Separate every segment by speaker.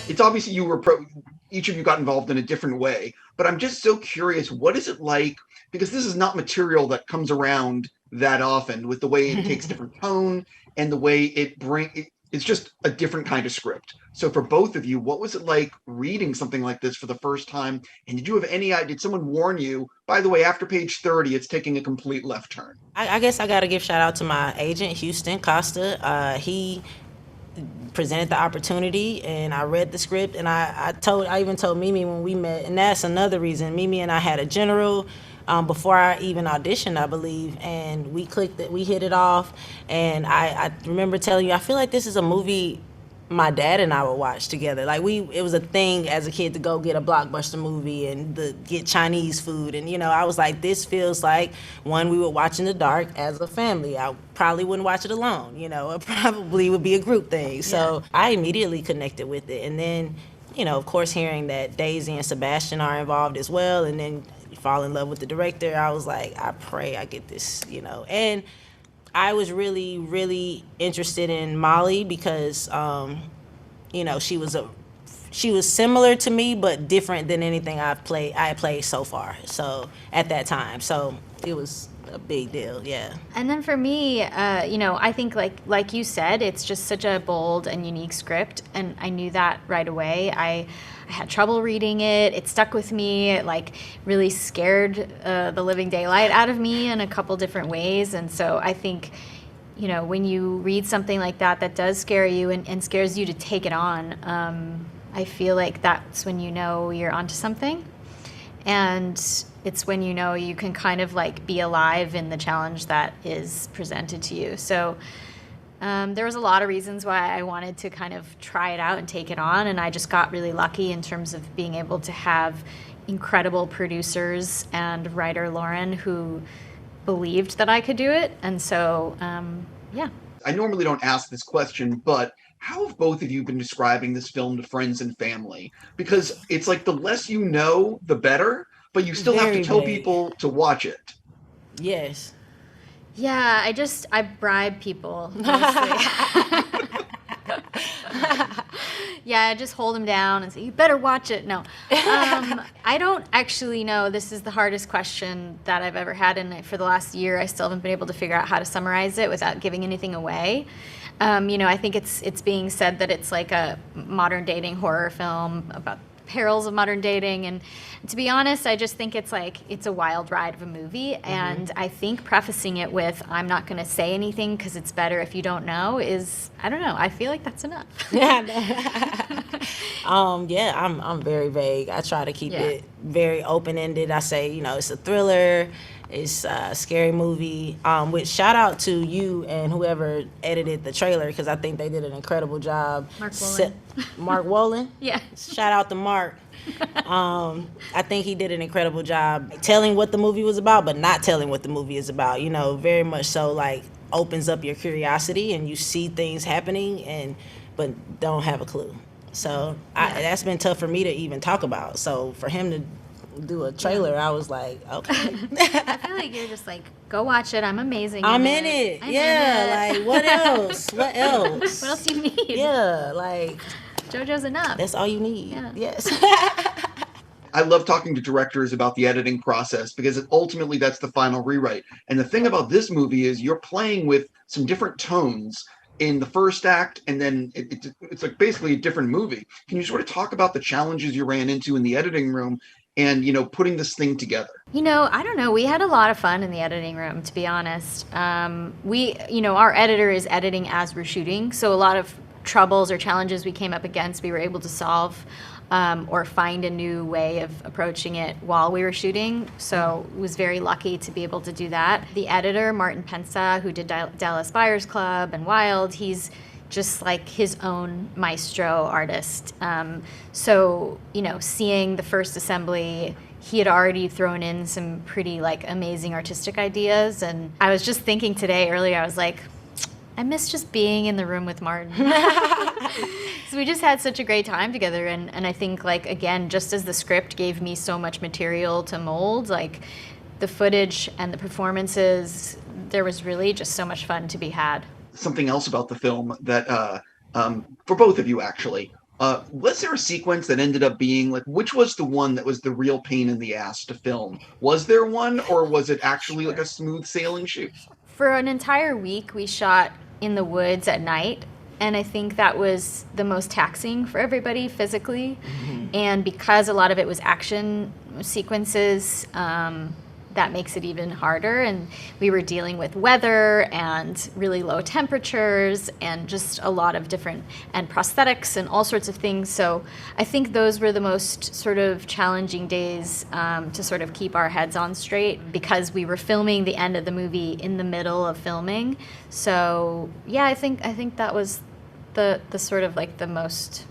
Speaker 1: It's obviously each of you got involved in a different way, but I'm just so curious, what is it like? Because this is not material that comes around that often with the way it takes different tone and the way it's just a different kind of script. So for both of you, what was it like reading something like this for the first time? And did you have did someone warn you, by the way, after page 30, it's taking a complete left turn?
Speaker 2: I guess I got to give shout out to my agent, Houston Costa. He presented the opportunity and I read the script and I even told Mimi when we met, and that's another reason. Mimi and I had a general before I even auditioned, I believe, and we clicked it, we hit it off, and I remember telling you, I feel like this is a movie my dad and I would watch together. Like it was a thing as a kid to go get a blockbuster movie and get Chinese food. And I was like, this feels like one we would watch in the dark as a family. I probably wouldn't watch it alone. It probably would be a group thing. So I immediately connected with it. And then, of course, hearing that Daisy and Sebastian are involved as well, and then fall in love with the director, I was like, I pray I get this. And I was really, really interested in Molly because, she was similar to me, but different than anything I had played so far. So at that time, so it was a big deal, yeah.
Speaker 3: And then for me, I think like you said, it's just such a bold and unique script, and I knew that right away. I had trouble reading it. It stuck with me. It really scared the living daylight out of me in a couple different ways. And so I think, when you read something like that does scare you and scares you to take it on, I feel like that's when you're onto something. And it's when you can kind of be alive in the challenge that is presented to you. So there was a lot of reasons why I wanted to kind of try it out and take it on, and I just got really lucky in terms of being able to have incredible producers and writer Lauryn who believed that I could do it, and so, yeah.
Speaker 1: I normally don't ask this question, but how have both of you been describing this film to friends and family? Because it's like the less you know, the better, but you still have to tell people to watch it.
Speaker 2: Yes.
Speaker 3: Yeah, I bribe people, mostly. Yeah, I just hold them down and say, you better watch it. No. I don't actually know. This is the hardest question that I've ever had. And for the last year, I still haven't been able to figure out how to summarize it without giving anything away. I think it's being said that it's like a modern dating horror film about perils of modern dating, and to be honest, I just think it's a wild ride of a movie, and I think prefacing it with I'm not going to say anything because it's better if you don't know is, I don't know, I feel like that's enough.
Speaker 2: I'm very vague. I try to keep it very open-ended. I say, it's a thriller, it's a scary movie, with shout out to you and whoever edited the trailer, because I think they did an incredible job.
Speaker 3: Mark Wolin.
Speaker 2: Mark Wolin?
Speaker 3: Yeah.
Speaker 2: Shout out to Mark. I think he did an incredible job telling what the movie was about, but not telling what the movie is about. Very much so opens up your curiosity and you see things happening but don't have a clue. So that's been tough for me to even talk about. So for him to do a trailer, I was like, okay.
Speaker 3: I feel like you're just go watch it. I'm amazing.
Speaker 2: I'm in it. What else? What else?
Speaker 3: What else do you need?
Speaker 2: Yeah,
Speaker 3: Jojo's enough.
Speaker 2: That's all you need.
Speaker 3: Yeah.
Speaker 2: Yes.
Speaker 1: I love talking to directors about the editing process because ultimately that's the final rewrite. And the thing about this movie is you're playing with some different tones in the first act, and then it's basically a different movie. Can you sort of talk about the challenges you ran into in the editing room and, putting this thing together?
Speaker 3: I don't know. We had a lot of fun in the editing room, to be honest. Our editor is editing as we're shooting, so a lot of troubles or challenges we came up against, we were able to solve or find a new way of approaching it while we were shooting. So was very lucky to be able to do that. The editor, Martin Pensa, who did Dallas Buyers Club and Wild, he's just his own maestro artist. So, seeing the first assembly, he had already thrown in some pretty amazing artistic ideas. And I was just thinking today earlier, I was like, I miss just being in the room with Martin. So we just had such a great time together. And I think, again, just as the script gave me so much material to mold, the footage and the performances, there was really just so much fun to be had.
Speaker 1: something else about the film that for both of you actually. Was there a sequence that ended up being like, which was the one that was the real pain in the ass to film? Was there one, or was it actually like a smooth sailing shoot?
Speaker 3: For an entire week, we shot in the woods at night, and I think that was the most taxing for everybody physically. And because a lot of it was action sequences, that makes it even harder. And we were dealing with weather and really low temperatures and just a lot of different, and prosthetics and all sorts of things. So I think those were the most sort of challenging days to sort of keep our heads on straight, because we were filming the end of the movie in the middle of filming. So yeah, I think that was the sort of like the most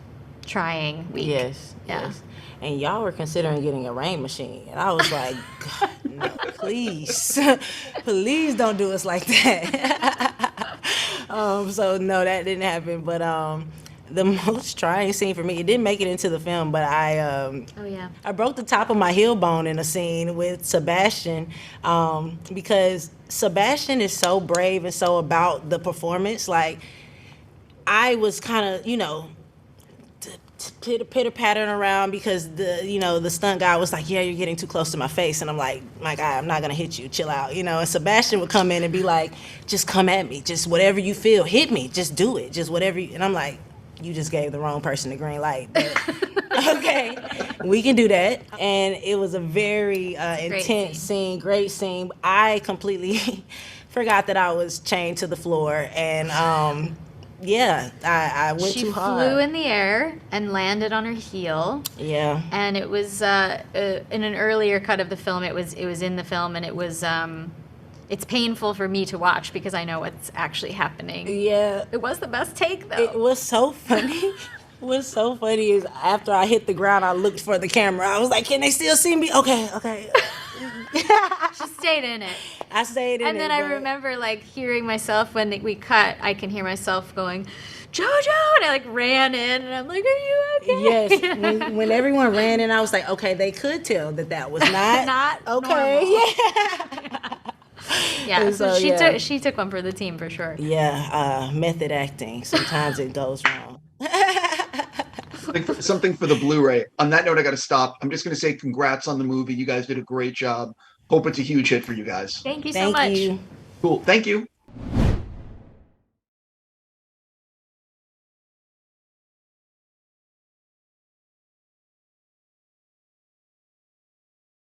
Speaker 3: trying week.
Speaker 2: Yes.
Speaker 3: Yeah.
Speaker 2: Yes. And y'all were considering getting a rain machine. And I was like, God, no, please. Please don't do us like that. So, no, that didn't happen. But the most trying scene for me, it didn't make it into the film, but I broke the top of my heel bone in a scene with Sebastian, because Sebastian is so brave and so about the performance. Like, I was kind of, pitter-pattering around because the stunt guy was like, yeah, you're getting too close to my face. And I'm like, my guy, I'm not going to hit you. Chill out. And Sebastian would come in and be like, just come at me. Just whatever you feel. Hit me. Just do it. Just whatever. And I'm like, you just gave the wrong person the green light. But, okay, we can do that. And it was a very intense scene. Great scene. I completely forgot that I was chained to the floor. And, yeah, I went too hard.
Speaker 3: She flew in the air and landed on her heel.
Speaker 2: Yeah.
Speaker 3: And it was in an earlier cut of the film. It was in the film, and it was it's painful for me to watch because I know what's actually happening.
Speaker 2: Yeah.
Speaker 3: It was the best take, though.
Speaker 2: It was so funny. What's so funny is after I hit the ground, I looked for the camera. I was like, can they still see me? Okay.
Speaker 3: She stayed in it.
Speaker 2: I stayed in it.
Speaker 3: And then I remember like hearing myself when we cut. I can hear myself going, Jojo, and I like ran in, and I'm like, are you okay?
Speaker 2: Yes. When everyone ran in, I was like, okay, they could tell that was not okay.
Speaker 3: Normal. Yeah. So she took one for the team for sure.
Speaker 2: Yeah. Method acting. Sometimes it goes wrong.
Speaker 1: Something for the Blu-ray. On that note, I got to stop. I'm just going to say congrats on the movie. You guys did a great job. Hope it's a huge hit for you guys.
Speaker 3: Thank you so much.
Speaker 2: Thank you.
Speaker 1: Cool. Thank you.